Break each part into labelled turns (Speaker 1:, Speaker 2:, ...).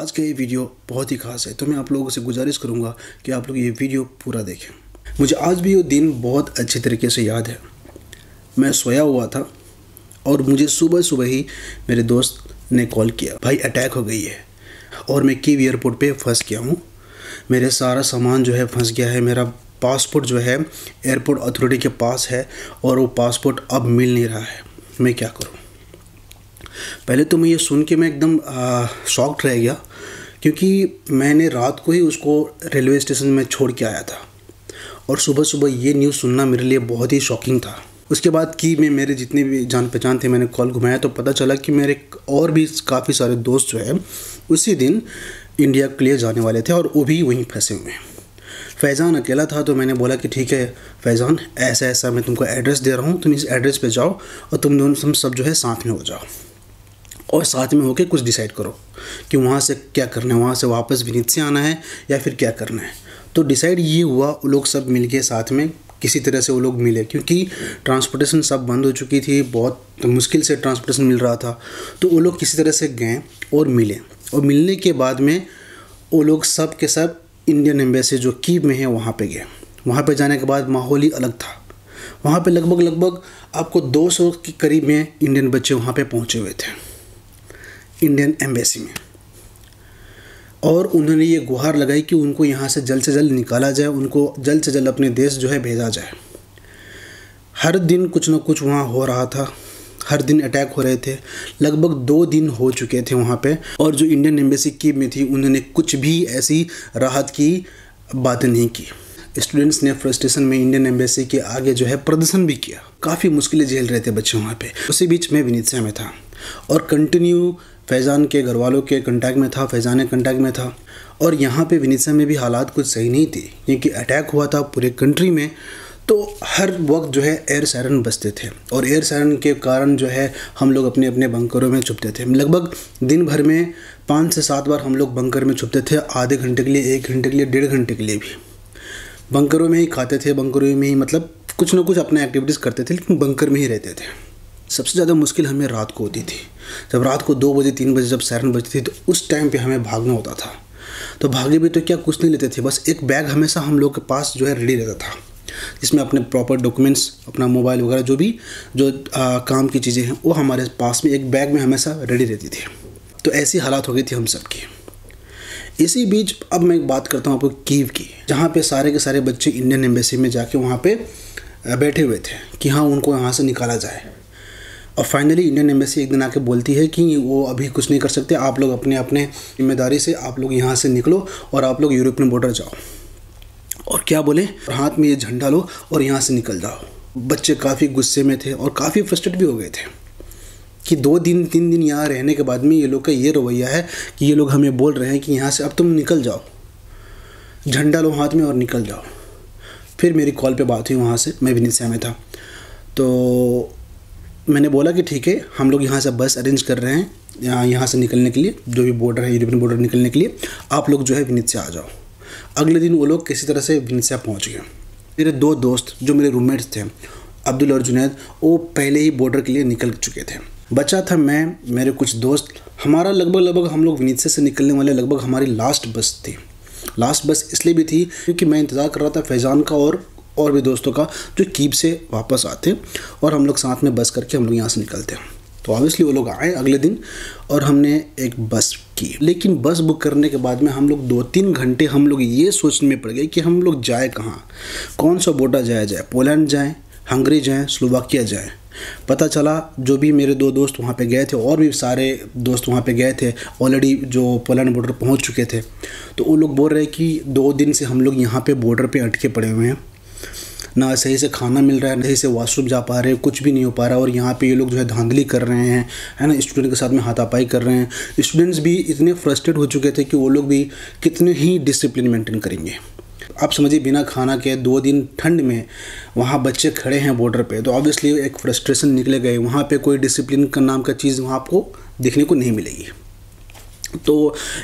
Speaker 1: आज का ये वीडियो बहुत ही खास है, तो मैं आप लोगों से गुजारिश करूंगा कि आप लोग ये वीडियो पूरा देखें। मुझे आज भी ये दिन बहुत अच्छे तरीके से याद है। मैं सोया हुआ था और मुझे सुबह सुबह ही मेरे दोस्त ने कॉल किया, भाई अटैक हो गई है और मैं कीव एयरपोर्ट पे फंस गया हूँ। मेरे सारा सामान जो है फंस गया है। मेरा पासपोर्ट जो है एयरपोर्ट अथॉरिटी के पास है और वो पासपोर्ट अब मिल नहीं रहा है। मैं क्या करूँ? पहले तो मैं ये सुन के मैं एकदम शॉक्ड रह गया, क्योंकि मैंने रात को ही उसको रेलवे स्टेशन में छोड़ के आया था और सुबह सुबह ये न्यूज़ सुनना मेरे लिए बहुत ही शॉकिंग था। उसके बाद कि मैं मेरे जितने भी जान पहचान थे मैंने कॉल घुमाया तो पता चला कि मेरे और भी काफ़ी सारे दोस्त जो है उसी दिन इंडिया के लिए जाने वाले थे और वो भी वहीं फंसे हुए हैं। फैज़ान अकेला था तो मैंने बोला कि ठीक है फैज़ान, ऐसा ऐसा मैं तुमको एड्रेस दे रहा हूँ, तुम इस एड्रेस पे जाओ और तुम दोनों सब जो है साथ में हो जाओ और साथ में होके कुछ डिसाइड करो कि वहाँ से क्या करना है, वहाँ से वापस विनीत आना है या फिर क्या करना है। तो डिसाइड ये हुआ, वो लोग सब मिल के साथ में किसी तरह से वो लोग मिले, क्योंकि ट्रांसपोर्टेशन सब बंद हो चुकी थी, बहुत मुश्किल से ट्रांसपोर्टेशन मिल रहा था। तो वो लोग किसी तरह से गए और मिले और मिलने के बाद में वो लोग सब के सब इंडियन एम्बेसी जो कीव में है वहाँ पे गए। वहाँ पे जाने के बाद माहौल ही अलग था। वहाँ पे लगभग आपको 200 के करीब में इंडियन बच्चे वहाँ पे पहुँचे हुए थे इंडियन एम्बेसी में, और उन्होंने ये गुहार लगाई कि उनको यहाँ से जल्द निकाला जाए, उनको जल्द से जल्द अपने देश जो है भेजा जाए। हर दिन कुछ ना कुछ वहाँ हो रहा था, हर दिन अटैक हो रहे थे। लगभग 2 दिन हो चुके थे वहाँ पे, और जो इंडियन एम्बेसी कीव में थी उन्होंने कुछ भी ऐसी राहत की बातें नहीं की। स्टूडेंट्स ने फ्रस्ट्रेशन में इंडियन एम्बेसी के आगे जो है प्रदर्शन भी किया। काफ़ी मुश्किलें झेल रहे थे बच्चे वहाँ पे। उसी बीच मैं विनीत में था और कंटिन्यू फैज़ान के घर वालों के कांटेक्ट में था, फैज़ान के कांटेक्ट में था। और यहाँ पे विनीत में भी हालात कुछ सही नहीं थी, क्योंकि अटैक हुआ था पूरे कंट्री में। तो हर वक्त जो है एयर सायरन बजते थे और एयर सायरन के कारण जो है हम लोग अपने अपने बंकरों में छुपते थे। लगभग दिन भर में 5 से 7 बार हम लोग बंकर में छुपते थे, आधे घंटे के लिए, 1 घंटे के लिए, 1.5 घंटे के लिए भी। बंकरों में ही खाते थे, बंकरों में ही मतलब कुछ ना कुछ अपने एक्टिविटीज़ करते थे, लेकिन बंकर में ही रहते थे। सबसे ज़्यादा मुश्किल हमें रात को होती थी। जब रात को 2 बजे 3 बजे जब सायरन बजती थी तो उस टाइम पे हमें भागना होता था। तो भागे भी तो क्या, कुछ नहीं लेते थे, बस एक बैग हमेशा हम लोग के पास जो है रेडी रहता था, जिसमें अपने प्रॉपर डॉक्यूमेंट्स, अपना मोबाइल वगैरह जो भी काम की चीज़ें हैं वो हमारे पास में एक बैग में हमेशा रेडी रहती थी। तो ऐसी हालात हो गई थी हम सबकी। इसी बीच अब मैं एक बात करता हूँ आपको कीव की, जहाँ पे सारे के सारे बच्चे इंडियन एम्बेसी में जाके वहाँ पे बैठे हुए थे कि हाँ उनको यहाँ से निकाला जाए। और फाइनली इंडियन एम्बेसी एक दिन आके बोलती है कि वो अभी कुछ नहीं कर सकते, आप लोग अपने अपने जिम्मेदारी से आप लोग यहाँ से निकलो और आप लोग यूरोपियन बॉर्डर जाओ। और क्या बोले, हाथ में ये झंडा लो और यहाँ से निकल जाओ। बच्चे काफ़ी गुस्से में थे और काफ़ी फ्रस्ट्रेट भी हो गए थे कि 2 दिन 3 दिन यहाँ रहने के बाद में ये लोग का ये रवैया है कि ये लोग हमें बोल रहे हैं कि यहाँ से अब तुम निकल जाओ, झंडा लो हाथ में और निकल जाओ। फिर मेरी कॉल पे बात हुई वहाँ से, मैं विनीत में था, तो मैंने बोला कि ठीक है हम लोग यहाँ से बस अरेंज कर रहे हैं यहाँ से निकलने के लिए, जो भी बॉर्डर है यूरोपियन बॉर्डर निकलने के लिए, आप लोग जो है विनीत से आ जाओ। अगले दिन वो लोग किसी तरह से विनीत से पहुँच गए। मेरे 2 दोस्त जो मेरे रूममेट्स थे, अब्दुल और जुनैद, वो पहले ही बॉर्डर के लिए निकल चुके थे। बचा था मैं, मेरे कुछ दोस्त। हमारा लगभग हम लोग विनीत से निकलने वाले लगभग हमारी लास्ट बस थी। लास्ट बस इसलिए भी थी क्योंकि मैं इंतज़ार कर रहा था फैज़ान का और भी दोस्तों का जो कीव से वापस आते और हम लोग साथ में बस करके हम लोग यहाँ से निकलते। तो ऑब्वियसली वो लोग आए अगले दिन और हमने एक बस की। लेकिन बस बुक करने के बाद में हम लोग 2-3 घंटे हम लोग ये सोचने में पड़ गए कि हम लोग जाए कहाँ, कौन सा बॉर्डर जाए, पोलैंड जाए, हंगरी जाए, स्लोवाकिया जाए। पता चला जो भी मेरे 2 दोस्त वहाँ पे गए थे और भी सारे दोस्त वहाँ पे गए थे ऑलरेडी, जो पोलैंड बॉर्डर पहुँच चुके थे। तो वो लोग बोल रहे हैं कि 2 दिन से हम लोग यहाँ पे बॉर्डर पे अटके पड़े हुए हैं, ना सही से खाना मिल रहा है, ना सही से वॉशरूम जा पा रहे हैं, कुछ भी नहीं हो पा रहा। और यहाँ पे ये लोग जो है धांधली कर रहे हैं, है ना, स्टूडेंट के साथ में हाथापाई कर रहे हैं। स्टूडेंट्स भी इतने फ्रस्ट्रेट हो चुके थे कि वो लोग भी कितने ही डिसिप्लिन मेंटेन करेंगे। आप समझिए बिना खाना के 2 दिन ठंड में वहाँ बच्चे खड़े हैं बॉर्डर पे, तो ऑब्वियसली एक फ्रस्ट्रेशन निकले गए। वहाँ पे कोई डिसिप्लिन का नाम का चीज़ वहाँ आपको देखने को नहीं मिलेगी। तो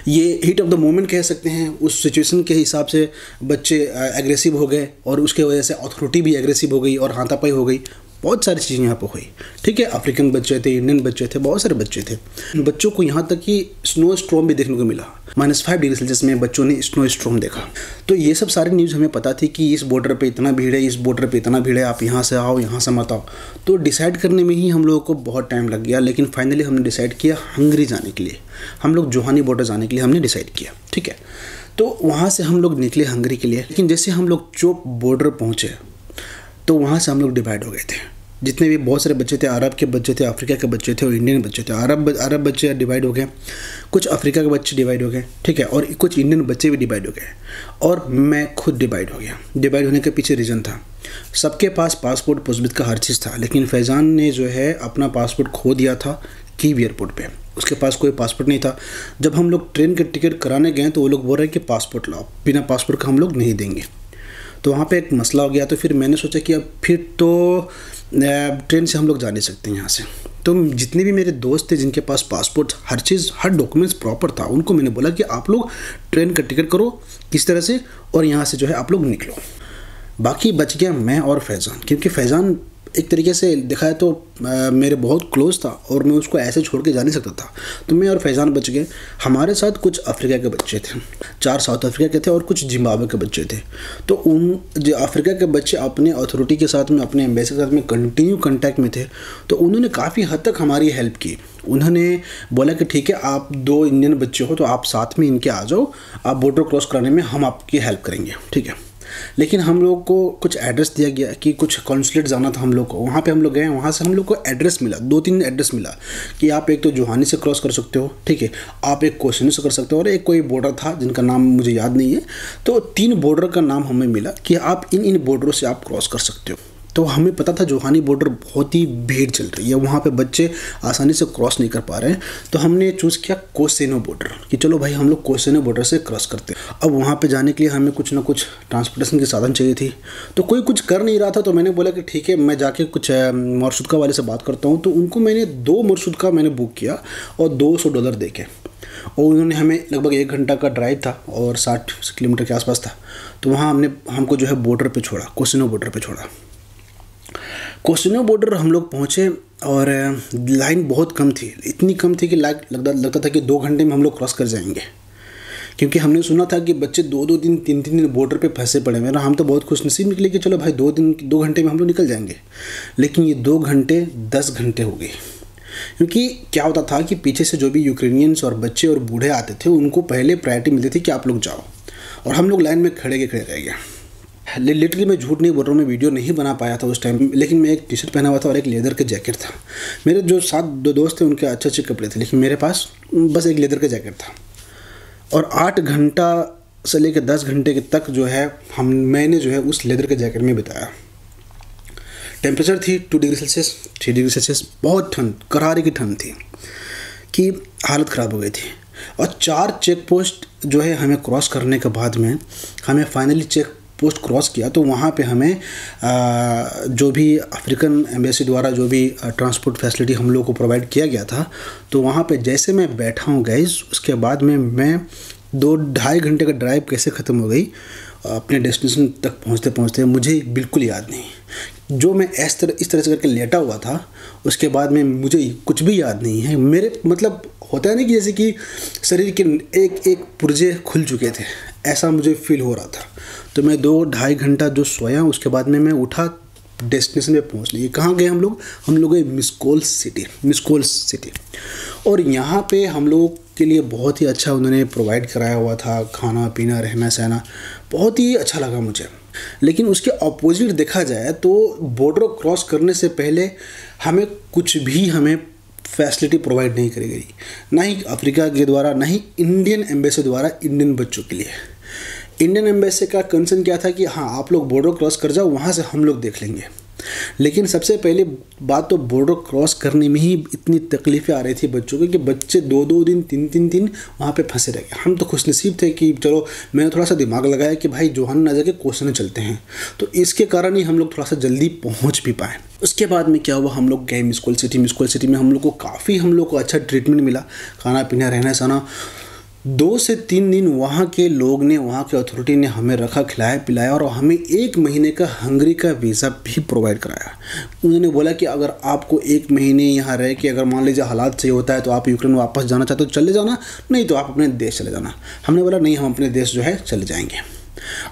Speaker 1: ये हीट ऑफ द मोमेंट कह सकते हैं। उस सिचुएशन के हिसाब से बच्चे एग्रेसिव हो गए और उसके वजह से अथॉरिटी भी एग्रेसिव हो गई और हाथापाई हो गई। बहुत सारी चीज़ें यहाँ पर हुई। ठीक है, अफ्रीकन बच्चे थे, इंडियन बच्चे थे, बहुत सारे बच्चे थे। बच्चों को यहाँ तक कि स्नो स्टॉर्म भी देखने को मिला। -5 डिग्री सेल्सियस में बच्चों ने स्नो स्टॉर्म देखा। तो ये सब सारी न्यूज़ हमें पता थी कि इस बॉर्डर पे इतना भीड़ है, इस बॉर्डर पे इतना भीड़ है, आप यहाँ से आओ, यहाँ से मत आओ। तो डिसाइड करने में ही हम लोगों को बहुत टाइम लग गया, लेकिन फाइनली हमने डिसाइड किया हंगरी जाने के लिए। हम लोग जोहानी बॉर्डर जाने के लिए हमने डिसाइड किया। ठीक है, तो वहाँ से हम लोग निकले हंगरी के लिए। लेकिन जैसे हम लोग चोप बॉर्डर पहुँचे तो वहाँ से हम लोग डिवाइड हो गए थे। जितने भी बहुत सारे बच्चे थे, अरब के बच्चे थे, अफ्रीका के बच्चे थे और इंडियन बच्चे थे। अरब बच्चे डिवाइड हो गए, कुछ अफ्रीका के बच्चे डिवाइड हो गए। ठीक है, और कुछ इंडियन बच्चे भी डिवाइड हो गए और मैं खुद डिवाइड हो गया। डिवाइड होने के पीछे रीज़न था, सबके पास पासपोर्ट पुस्बित का हर चीज़ था, लेकिन फैज़ान ने जो है अपना पासपोर्ट खो दिया था कीव एयरपोर्ट पे। उसके पास कोई पासपोर्ट नहीं था। जब हम लोग ट्रेन के टिकट कराने गए तो वो लोग बोल रहे हैं कि पासपोर्ट लाओ, बिना पासपोर्ट का हम लोग नहीं देंगे। तो वहाँ पे एक मसला हो गया। तो फिर मैंने सोचा कि अब फिर तो ट्रेन से हम लोग जा नहीं सकते यहाँ से। तो जितने भी मेरे दोस्त थे जिनके पास पासपोर्ट, हर चीज़, हर डॉक्यूमेंट्स प्रॉपर था, उनको मैंने बोला कि आप लोग ट्रेन का टिकट करो किस तरह से और यहाँ से जो है आप लोग निकलो। बाकी बच गया मैं और फैज़ान, क्योंकि फैज़ान एक तरीके से देखा है तो मेरे बहुत क्लोज था और मैं उसको ऐसे छोड़ के जा नहीं सकता था। तो मैं और फैज़ान बच गए। हमारे साथ कुछ अफ्रीका के बच्चे थे, 4 साउथ अफ्रीका के थे और कुछ जिम्बाब्वे के बच्चे थे। तो उन जो अफ्रीका के बच्चे अपने अथॉरिटी के साथ में, अपने एम्बेसी के साथ में कंटिन्यू कांटेक्ट में थे। तो उन्होंने काफ़ी हद तक हमारी हेल्प की। उन्होंने बोला कि ठीक है, आप 2 इंडियन बच्चे हो तो आप साथ में इनके आ जाओ, आप बॉर्डर क्रॉस कराने में हम आपकी हेल्प करेंगे। ठीक है, लेकिन हम लोग को कुछ एड्रेस दिया गया कि कुछ कॉन्सुलेट जाना था हम लोग को। वहाँ पे हम लोग गए, वहाँ से हम लोग को एड्रेस मिला, 2-3 एड्रेस मिला कि आप एक तो जोहानी से क्रॉस कर सकते हो, ठीक है, आप एक कोशिनी से कर सकते हो और एक कोई बॉर्डर था जिनका नाम मुझे याद नहीं है। तो 3 बॉर्डर का नाम हमें मिला कि आप इन बॉर्डरों से आप क्रॉस कर सकते हो। तो हमें पता था जोहानी बॉर्डर बहुत ही भीड़ चल रही है, वहाँ पे बच्चे आसानी से क्रॉस नहीं कर पा रहे हैं। तो हमने चूज़ किया कोसेनो बॉर्डर कि चलो भाई हम लोग कोसेनो बॉर्डर से क्रॉस करते हैं। अब वहाँ पे जाने के लिए हमें कुछ ना कुछ ट्रांसपोर्टेशन के साधन चाहिए थी। तो कोई कुछ कर नहीं रहा था, तो मैंने बोला कि ठीक है, मैं जाके कुछ मरशुदका वाले से बात करता हूँ। तो उनको मैंने 2 मरशुदका मैंने बुक किया और $200 दे के, और उन्होंने हमें लगभग 1 घंटा का ड्राइव था और 60 किलोमीटर के आसपास था। तो वहाँ हमको जो है बॉर्डर पे छोड़ा, कोसिनो बॉर्डर पे छोड़ा। कोसिनो बॉर्डर हम लोग पहुँचे और लाइन बहुत कम थी, इतनी कम थी कि लगता था कि 2 घंटे में हम लोग क्रॉस कर जाएंगे, क्योंकि हमने सुना था कि बच्चे 2-2 दिन 3-3 दिन बॉर्डर पे फंसे पड़े हैं। हम तो बहुत खुशनसीब निकले कि चलो भाई 2 घंटे में हम लोग निकल जाएंगे। लेकिन ये 2 घंटे 10 घंटे हो गए, क्योंकि क्या होता था कि पीछे से जो भी यूक्रेनियंस और बच्चे और बूढ़े आते थे उनको पहले प्रायोरिटी मिलती थी कि आप लोग जाओ, और हम लोग लाइन में खड़े रह गए। लिटरली मैं झूठ नहीं बोल रहा हूँ, मैं वीडियो नहीं बना पाया था उस टाइम, लेकिन मैं एक टी-शर्ट पहना हुआ था और एक लेदर का जैकेट था। मेरे जो साथ 2 दोस्त थे उनके अच्छे कपड़े थे, लेकिन मेरे पास बस एक लेदर का जैकेट था। और 8 घंटा से लेकर 10 घंटे तक जो है मैंने जो है उस लेदर के जैकेट में बिताया। टेम्परेचर थी 2 डिग्री सेल्सियस, 3 डिग्री सेल्सियस, बहुत ठंड, करारी की ठंड थी कि हालत ख़राब हो गई थी। और 4 चेक पोस्ट जो है हमें क्रॉस करने के बाद में हमें फाइनली चेक पोस्ट क्रॉस किया। तो वहाँ पे हमें जो भी अफ्रीकन एम्बेसी द्वारा जो भी ट्रांसपोर्ट फैसिलिटी हम लोग को प्रोवाइड किया गया था, तो वहाँ पे जैसे मैं बैठा हूँ गाइस, उसके बाद में मैं 2-2.5 घंटे का ड्राइव कैसे ख़त्म हो गई अपने डेस्टिनेशन तक पहुँचते पहुँचते मुझे बिल्कुल याद नहीं। जो मैं इस तरह से करके लेटा हुआ था, उसके बाद में मुझे कुछ भी याद नहीं है। मेरे मतलब होता है ना कि जैसे कि शरीर के एक पुर्जे खुल चुके थे, ऐसा मुझे फील हो रहा था। तो मैं 2-2.5 घंटा जो सोया, उसके बाद में मैं उठा, डेस्टिनेशन पे पहुँच लिए। कहाँ गए हम लोग गए मिस्कोल सिटी। और यहाँ पे हम लोग के लिए बहुत ही अच्छा उन्होंने प्रोवाइड कराया हुआ था, खाना पीना रहना सहना बहुत ही अच्छा लगा मुझे। लेकिन उसके अपोजिट देखा जाए तो बॉर्डर क्रॉस करने से पहले हमें कुछ भी फैसिलिटी प्रोवाइड नहीं करी गई, ना ही अफ्रीका के द्वारा, ना ही इंडियन एम्बेसी द्वारा इंडियन बच्चों के लिए। इंडियन एम्बेसी का कंसर्न क्या था कि हाँ आप लोग बॉर्डर क्रॉस कर जाओ, वहाँ से हम लोग देख लेंगे। लेकिन सबसे पहले बात तो बॉर्डर क्रॉस करने में ही इतनी तकलीफ़ें आ रही थी बच्चों को कि बच्चे 2-2 दिन 3-3 दिन वहाँ पे फंसे रह गए। हम तो खुशनसीब थे कि चलो मैंने थोड़ा सा दिमाग लगाया कि भाई जोहान ना जाके कोसिनो चलते हैं, तो इसके कारण ही हम लोग थोड़ा सा जल्दी पहुँच भी पाए। उसके बाद में क्या हुआ, हम लोग गए मिस्कोल सिटी में हम लोग को अच्छा ट्रीटमेंट मिला, खाना पीना रहना सहना 2 से 3 दिन वहाँ के लोग ने, वहाँ के अथॉरिटी ने हमें रखा, खिलाया पिलाया और हमें 1 महीने का हंगरी का वीज़ा भी प्रोवाइड कराया। उन्होंने बोला कि अगर आपको 1 महीने यहाँ रह के अगर मान लीजिए हालात सही होता है तो आप यूक्रेन वापस जाना चाहते हो चले जाना, नहीं तो आप अपने देश चले जाना। हमने बोला नहीं, हम अपने देश जो है चले जाएंगे।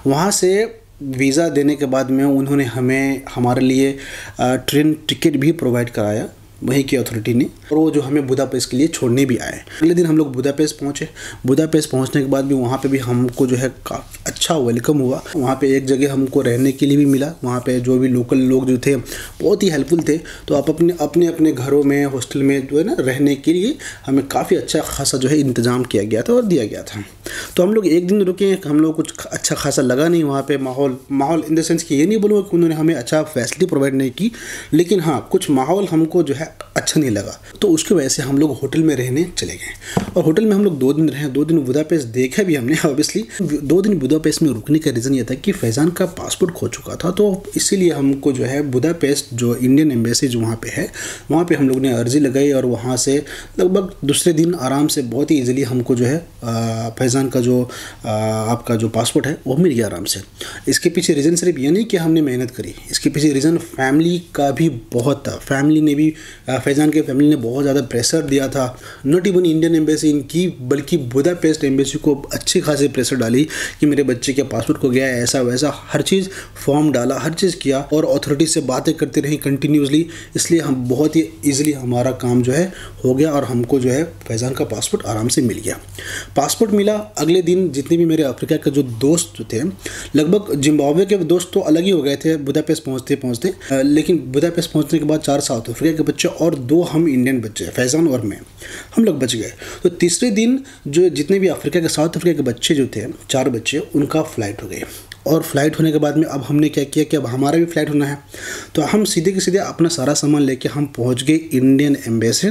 Speaker 1: वहाँ से वीज़ा देने के बाद में उन्होंने हमारे लिए ट्रेन टिकट भी प्रोवाइड कराया वहीं की अथॉरिटी ने, और वो जो हमें बुदापेस्ट के लिए छोड़ने भी आए। अगले दिन हम लोग बुदापेस्ट पहुँचे। बुदापेस्ट पहुँचने के बाद भी वहाँ पे भी हमको जो है काफ़ी अच्छा वेलकम हुआ। वहाँ पे एक जगह हमको रहने के लिए भी मिला। वहाँ पे जो भी लोकल लोग जो थे बहुत ही हेल्पफुल थे। तो आप अपने घरों में, हॉस्टल में जो है ना रहने के लिए हमें काफ़ी अच्छा खासा जो है इंतज़ाम किया गया था और दिया गया था। तो हम लोग 1 दिन रुके। हम लोग कुछ अच्छा खासा लगा नहीं वहाँ पे माहौल इन द सेंस कि ये नहीं बोलूँगा कि उन्होंने हमें अच्छा फैसिलिटी प्रोवाइड नहीं की, लेकिन हाँ कुछ माहौल हमको जो है अच्छा नहीं लगा। तो उसकी वजह से हम लोग होटल में रहने चले गए और होटल में हम लोग 2 दिन रहे। 2 दिन बुदापेस्ट देखा भी हमने ऑब्वियसली। 2 दिन बुदापेस्ट में रुकने का रीज़न ये था कि फैज़ान का पासपोर्ट खो चुका था, तो इसीलिए हमको जो है बुदापेस्ट जो इंडियन एम्बेसी जो वहाँ पे है वहाँ पे हम लोग ने अर्जी लगाई और वहाँ से लगभग दूसरे दिन आराम से बहुत ही ईजिली हमको जो है फैज़ान का जो आपका जो पासपोर्ट है वो मिल गया आराम से। इसके पीछे रीज़न सिर्फ ये नहीं कि हमने मेहनत करी, इसके पीछे रीज़न फैमिली का भी बहुत था। फैमिली ने भी, फैज़ान के फैमिली ने बहुत ज़्यादा प्रेशर दिया था। नॉट इवन इंडियन एम्बेसी इनकी, बल्कि बुदापेस्ट एम्बेसी को अच्छी खासी प्रेशर डाली कि मेरे बच्चे के पासपोर्ट को गया है, ऐसा वैसा हर चीज़ फॉर्म डाला, हर चीज़ किया और अथॉरिटी से बातें करते रही कंटिन्यूसली। इसलिए हम बहुत ही ईजिली हमारा काम जो है हो गया और हमको जो है फैज़ान का पासपोर्ट आराम से मिल गया। पासपोर्ट मिला, अगले दिन जितने भी मेरे अफ्रीका के जो दोस्त जो थे, लगभग जिम्बाब्वे के दोस्त तो अलग ही हो गए थे बुदापेस्ट पहुँचते, लेकिन बुदापेस्ट पहुँचने के बाद 4 साउथ अफ्रीका के बच्चे और 2 हम इंडियन बच्चे, फैज़ान और मैं, हम लोग बच गए। तो तीसरे दिन जो जितने भी साउथ अफ्रीका के बच्चे जो थे, 4 बच्चे, उनका फ़्लाइट हो गए। और फ्लाइट होने के बाद में अब हमने क्या किया कि अब हमारा भी फ़्लाइट होना है। तो हम सीधे के सीधे अपना सारा सामान लेके हम पहुंच गए इंडियन एम्बेसी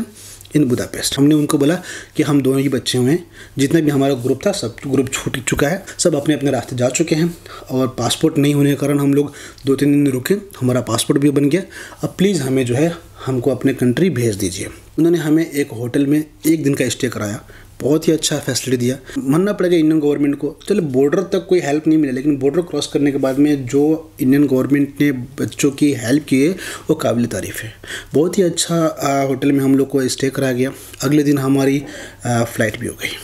Speaker 1: इन बुदापेस्ट। हमने उनको बोला कि हम दोनों ही बच्चे हुए हैं, जितना भी हमारा ग्रुप था सब ग्रुप छूट चुका है, सब अपने अपने रास्ते जा चुके हैं और पासपोर्ट नहीं होने के कारण हम लोग 2-3 दिन रुके। हमारा पासपोर्ट भी बन गया, अब प्लीज़ हमें जो है हमको अपने कंट्री भेज दीजिए। उन्होंने हमें एक होटल में 1 दिन का स्टे कराया, बहुत ही अच्छा फैसिलिटी दिया। मानना पड़ेगा इंडियन गवर्नमेंट को। चलो बॉर्डर तक कोई हेल्प नहीं मिला, लेकिन बॉर्डर क्रॉस करने के बाद में जो इंडियन गवर्नमेंट ने बच्चों की हेल्प की है वो काबिल तारीफ़ है। बहुत ही अच्छा होटल में हम लोग को स्टे कराया गया। अगले दिन हमारी फ़्लाइट भी हो गई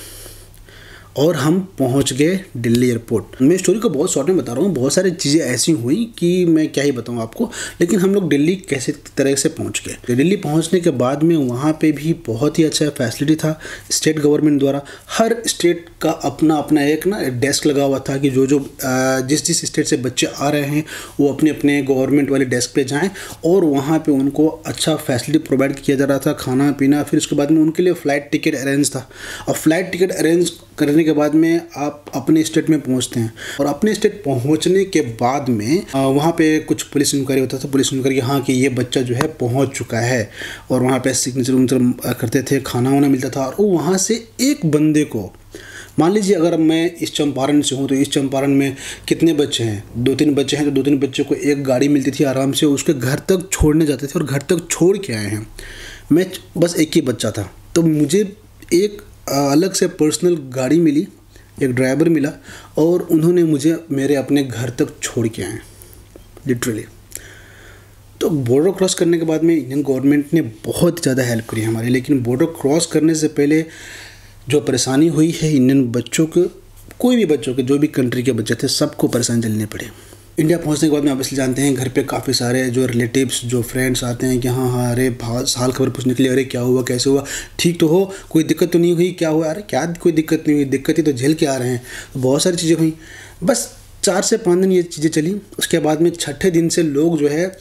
Speaker 1: और हम पहुंच गए दिल्ली एयरपोर्ट। मैं स्टोरी को बहुत शॉर्ट में बता रहा हूँ, बहुत सारी चीज़ें ऐसी हुई कि मैं क्या ही बताऊँ आपको, लेकिन हम लोग दिल्ली कैसे तरह से पहुँच गए। दिल्ली पहुँचने के बाद में वहाँ पे भी बहुत ही अच्छा फैसिलिटी था स्टेट गवर्नमेंट द्वारा। हर स्टेट का अपना अपना एक ना डेस्क लगा हुआ था कि जो जिस स्टेट से बच्चे आ रहे हैं वो अपने अपने गवर्नमेंट वाले डेस्क पे जाएँ और वहाँ पर उनको अच्छा फैसिलिटी प्रोवाइड किया जा रहा था, खाना पीना। फिर उसके बाद में उनके लिए फ़्लाइट टिकट अरेंज था और फ्लाइट टिकट अरेंज करने के बाद में आप अपने स्टेट में पहुंचते हैं और अपने स्टेट पहुंचने के बाद में वहाँ पे कुछ पुलिस इंक्वायरी होता था। पुलिस इंक्वायरी हाँ कि ये बच्चा जो है पहुंच चुका है और वहाँ पे सिग्नेचर करते थे, खाना वाना मिलता था। और वहाँ से एक बंदे को, मान लीजिए अगर मैं इस चंपारण से हूँ तो इस चंपारण में कितने बच्चे हैं, 2-3 बच्चे हैं, तो 2-3 बच्चों को एक गाड़ी मिलती थी, आराम से उसके घर तक छोड़ने जाते थे और घर तक छोड़ के आए हैं। मैं बस एक ही बच्चा था, तो मुझे एक अलग से पर्सनल गाड़ी मिली, एक ड्राइवर मिला और उन्होंने मुझे मेरे अपने घर तक छोड़ के आए लिटरली। तो बॉर्डर क्रॉस करने के बाद में इंडियन गवर्नमेंट ने बहुत ज़्यादा हेल्प करी हमारी, लेकिन बॉर्डर क्रॉस करने से पहले जो परेशानी हुई है इंडियन बच्चों को, कोई भी बच्चों के, जो भी कंट्री के बच्चे थे, सबको परेशानी झेलनी पड़ी। इंडिया पहुंचने के बाद में ऑब्वियसली जानते हैं घर पे काफ़ी सारे जो रिलेटिव्स, जो फ्रेंड्स आते हैं कि हाँ अरे हाल खबर पूछने के लिए, अरे क्या हुआ, कैसे हुआ, ठीक तो हो, कोई दिक्कत तो नहीं हुई, क्या हुआ, अरे क्या कोई दिक्कत नहीं हुई, दिक्कत ही तो झेल के आ रहे हैं। तो बहुत सारी चीज़ें हुई। बस 4 से 5 दिन ये चीज़ें चली। उसके बाद में 6ठे दिन से लोग जो है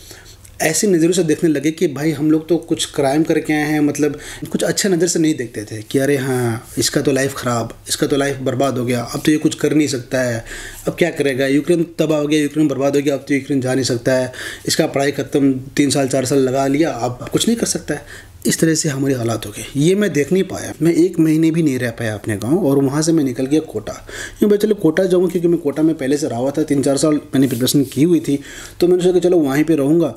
Speaker 1: ऐसी नज़रों से देखने लगे कि भाई हम लोग तो कुछ क्राइम करके आए हैं, मतलब कुछ अच्छे नज़र से नहीं देखते थे कि अरे हाँ इसका तो लाइफ ख़राब, इसका तो लाइफ बर्बाद हो गया, अब तो ये कुछ कर नहीं सकता है, अब क्या करेगा, यूक्रेन तबाह हो गया, यूक्रेन बर्बाद हो गया, अब तो यूक्रेन जा नहीं सकता है, इसका पढ़ाई ख़त्म, 3 साल 4 साल लगा लिया, अब कुछ नहीं कर सकता है। इस तरह से हमारी हालात हो गई। ये मैं देख नहीं पाया, मैं 1 महीने भी नहीं रह पाया अपने गांव और वहाँ से मैं निकल गया कोटा। क्यों भाई चलो कोटा जाऊँ, क्योंकि मैं कोटा में पहले से रहा हुआ था, 3-4 साल मैंने प्रिपरेशन की हुई थी, तो मैंने सोचा कि चलो वहीं पे रहूँगा।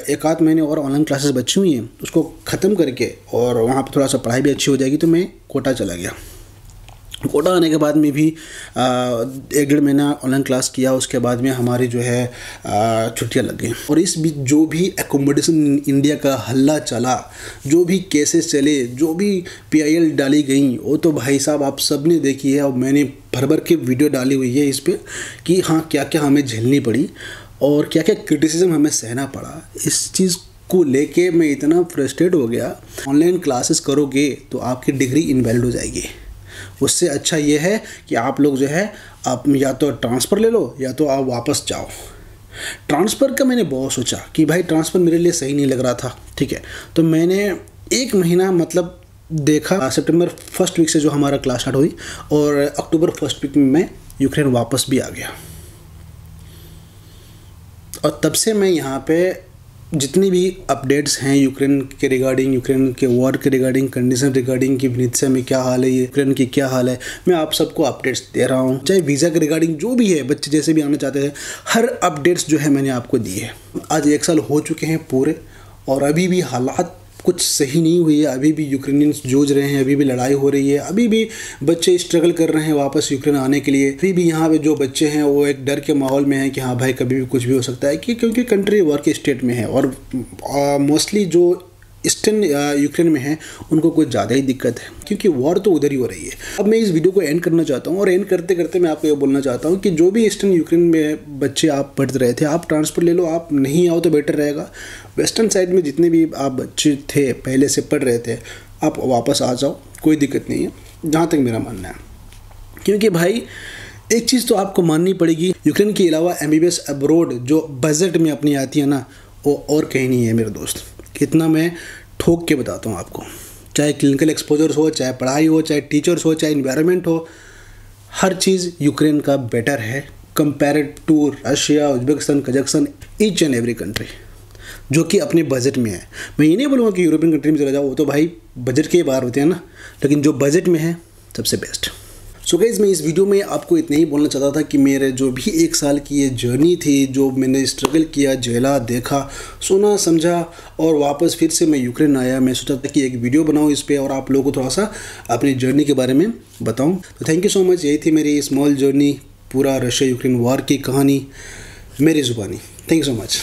Speaker 1: 1 आध महीने और ऑनलाइन क्लासेस बची हुई हैं, उसको ख़त्म करके और वहाँ पर थोड़ा सा पढ़ाई भी अच्छी हो जाएगी, तो मैं कोटा चला गया। कोटा आने के बाद में भी 1-1.5 महीना ऑनलाइन क्लास किया, उसके बाद में हमारी जो है छुट्टियां लग गई। और इस बीच जो भी एकोमोडेशन इंडिया का हल्ला चला, जो भी केसेस चले, जो भी PIL डाली गई, वो तो भाई साहब आप सब ने देखी है और मैंने भर के वीडियो डाली हुई है इस पर कि हाँ क्या क्या हमें झेलनी पड़ी और क्या क्या क्रिटिसिज्म हमें सहना पड़ा। इस चीज़ को लेके मैं इतना फ्रस्ट्रेट हो गया। ऑनलाइन क्लासेस करोगे तो आपकी डिग्री इनवैलिड हो जाएगी। उससे अच्छा ये है कि आप लोग जो है आप या तो ट्रांसफ़र ले लो या तो आप वापस जाओ। ट्रांसफ़र का मैंने बहुत सोचा कि भाई ट्रांसफ़र मेरे लिए सही नहीं लग रहा था, ठीक है। तो मैंने 1 महीना मतलब देखा, सितंबर 1st वीक से जो हमारा क्लास स्टार्ट हुई और अक्टूबर 1st वीक में मैं यूक्रेन वापस भी आ गया। और तब से मैं यहाँ पे जितनी भी अपडेट्स हैं यूक्रेन के रिगार्डिंग, यूक्रेन के वॉर के रिगार्डिंग, कंडीशन रिगार्डिंग कि विनित्सा में क्या हाल है, यूक्रेन की क्या हाल है, मैं आप सबको अपडेट्स दे रहा हूँ। चाहे वीज़ा के रिगार्डिंग जो भी है, बच्चे जैसे भी आना चाहते हैं, हर अपडेट्स जो है मैंने आपको दी है। आज 1 साल हो चुके हैं पूरे और अभी भी हालात कुछ सही नहीं हुई है। अभी भी यूक्रेनियंस जूझ रहे हैं, अभी भी लड़ाई हो रही है, अभी भी बच्चे स्ट्रगल कर रहे हैं वापस यूक्रेन आने के लिए। अभी भी यहाँ पे जो बच्चे हैं वो एक डर के माहौल में हैं कि हाँ भाई कभी भी कुछ भी हो सकता है, क्योंकि कंट्री वॉर के स्टेट में है और मोस्टली जो ईस्टर्न यूक्रेन में है उनको कुछ ज़्यादा ही दिक्कत है क्योंकि वॉर तो उधर ही हो रही है। अब मैं इस वीडियो को एंड करना चाहता हूँ और एंड करते करते मैं आपको ये बोलना चाहता हूँ कि जो भी ईस्टर्न यूक्रेन में बच्चे आप पढ़ रहे थे, आप ट्रांसफ़र ले लो, आप नहीं आओ तो बेटर रहेगा। वेस्टर्न साइड में जितने भी आप बच्चे थे पहले से पढ़ रहे थे, आप वापस आ जाओ, कोई दिक्कत नहीं है, जहाँ तक मेरा मानना है। क्योंकि भाई एक चीज़ तो आपको माननी पड़ेगी, यूक्रेन के अलावा MBBS अब्रोड जो बजट में अपनी आती है ना, वो और कहीं नहीं है मेरे दोस्त। कितना मैं ठोक के बताता हूँ आपको, चाहे क्लिनिकल एक्सपोजर्स हो, चाहे पढ़ाई हो, चाहे टीचर्स हो, चाहे इन्वायरमेंट हो, हर चीज़ यूक्रेन का बेटर है compared to Russia, Uzbekistan, Kazakhstan, each and every country जो कि अपने बजट में है। मैं ये नहीं बोलूँगा कि यूरोपियन कंट्री में चला जाओ, वो तो भाई बजट के बाहर होते हैं ना, लेकिन जो बजट में है सबसे बेस्ट। सो गाइस, मैं इस वीडियो में आपको इतना ही बोलना चाहता था कि मेरे जो भी 1 साल की ये जर्नी थी, जो मैंने स्ट्रगल किया, झेला, देखा, सुना, समझा और वापस फिर से मैं यूक्रेन आया, मैं सोचा था कि एक वीडियो बनाऊं इस पे और आप लोगों को थोड़ा सा अपनी जर्नी के बारे में बताऊं। तो थैंक यू सो मच। यही थी मेरी स्मॉल जर्नी, पूरा रशिया यूक्रेन वॉर की कहानी मेरी ज़ुबानी। Thank you so much.